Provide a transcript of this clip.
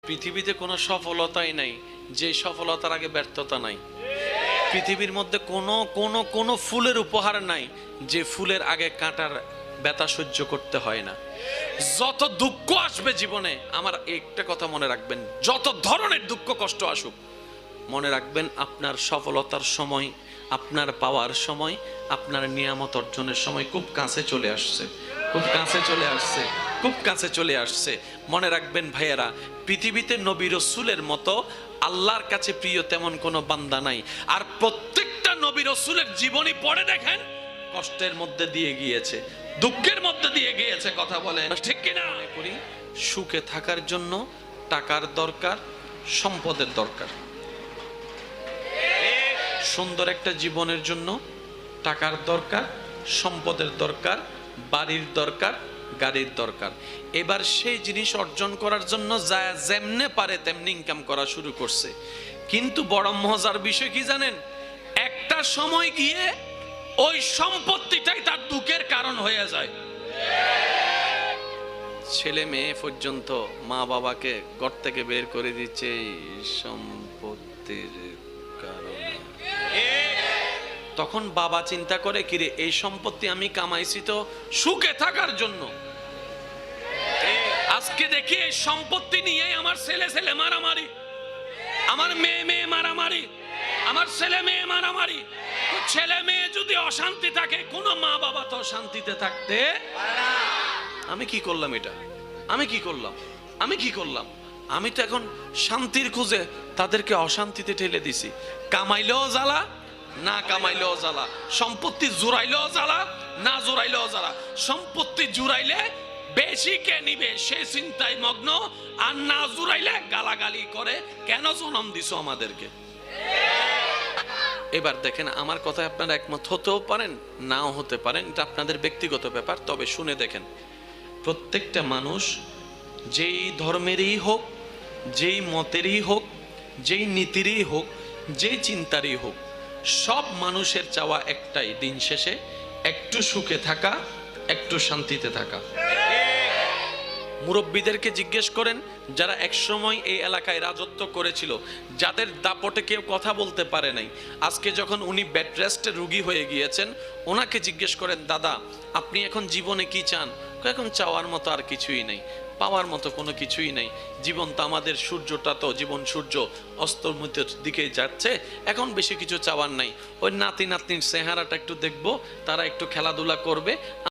পৃথিবীতে কোনো সফলতাই নাই যে সফলতার আগে ব্যর্থতা নাই। পৃথিবীর মধ্যে কোনো কোনো কোনো ফুলের উপহার নাই যে ফুলের আগে কাঁটার ব্যথা সহ্য করতে হয় না। যত দুঃখ আসবে জীবনে, আমার একটা কথা মনে রাখবেন, যত ধরনের দুঃখ কষ্ট আসুক, মনে রাখবেন আপনার সফলতার সময়, আপনার পাওয়ার সময়, আপনার নিয়ামত অর্জনের সময় খুব কাছে চলে আসছে, খুব কাছে চলে আসছে, খুব কাছে চলে আসছে। মনে রাখবেন ভাইয়েরা, পৃথিবীতে নবী রসুলের মতো আল্লাহর কাছে প্রিয় তেমন কোনো বান্দা নাই। আর প্রত্যেকটা নবী রসুলের জীবনী পড়ে দেখেন, কষ্টের মধ্যে দিয়ে গিয়েছে, দুঃখের মধ্যে দিয়ে গিয়েছে। কথা বলেন ঠিক কিনা? মনে করি সুখে থাকার জন্য টাকার দরকার, সম্পদের দরকার। সুন্দর একটা জীবনের জন্য টাকার দরকার, সম্পদের দরকার, বাড়ির দরকার, গাড়ির দরকার। এবার সেই জিনিস অর্জন করার জন্য যা যেমনে পারে তেমনি ইনকাম করা শুরু করছে। কিন্তু বড় মজার বিষয় কি জানেন, একটা সময় গিয়ে ওই সম্পত্তিটাই তার দুঃখের কারণ হয়ে যায়। ছেলে মেয়ে পর্যন্ত মা বাবাকে ঘর থেকে বের করে দিচ্ছে এই সম্পত্তির কারণে। তখন বাবা চিন্তা করে, কিরে এই সম্পত্তি আমি কামাইছি তো সুখে থাকার জন্য, আজকে দেখি এই সম্পত্তি নিয়ে আমার ছেলে ছেলে মারামারি, আমার মেয়ে মেয়ে মারামারি, আমার ছেলে মেয়ে মারামারি। তো ছেলে মেয়ে যদি অশান্তি থাকে, কোন মা বাবা তো শান্তিতে থাকতে। আমি কি করলাম এটা, আমি কি করলাম, আমি কি করলাম? আমি তো এখন শান্তির খুঁজে তাদেরকে অশান্তিতে ঠেলে দিছি। কামাইলেও জ্বালা, না কামাইলেও জ্বালা, সম্পত্তি জোরাইলেও জ্বালা, না জোরাইলেও জ্বালা। সম্পত্তি জুড়াইলে বেশি কে নিবে সে চিন্তায় মগ্ন, আর না জুড়াইলে গালাগালি করে, কেন জন্ম দিছো আমাদেরকে। এবার দেখেন, আমার কথায় আপনারা একমত হতেও পারেন, নাও হতে পারেন, এটা আপনাদের ব্যক্তিগত ব্যাপার। তবে শুনে দেখেন, প্রত্যেকটা মানুষ যেই ধর্মেরই হোক, যেই মতেরই হোক, যেই নীতিরই হোক, যেই চিন্তারই হোক, সব মানুষের চাওয়া একটাই, দিন শেষে একটু সুখে থাকা, একটু শান্তিতে থাকা। মুরব্বীদেরকে জিজ্ঞেস করেন, যারা একসময় এই এলাকায় রাজত্ব করেছিল, যাদের দাপটে কেউ কথা বলতে পারে নাই, আজকে যখন উনি বেড রেস্টে রুগী হয়ে গিয়েছেন, ওনাকে জিজ্ঞেস করেন, দাদা আপনি এখন জীবনে কি চান? এখন চাওয়ার মতো আর কিছুই নেই, পাওয়ার মতো কোনো কিছুই নেই। জীবন তো আমাদের, সূর্যটা তো জীবন সূর্য অস্তর মধ্যে দিকে যাচ্ছে, এখন বেশি কিছু চাওয়ার নাই। ওই নাতি নাতনির চেহারাটা একটু দেখবো, তারা একটু খেলাধুলা করবে।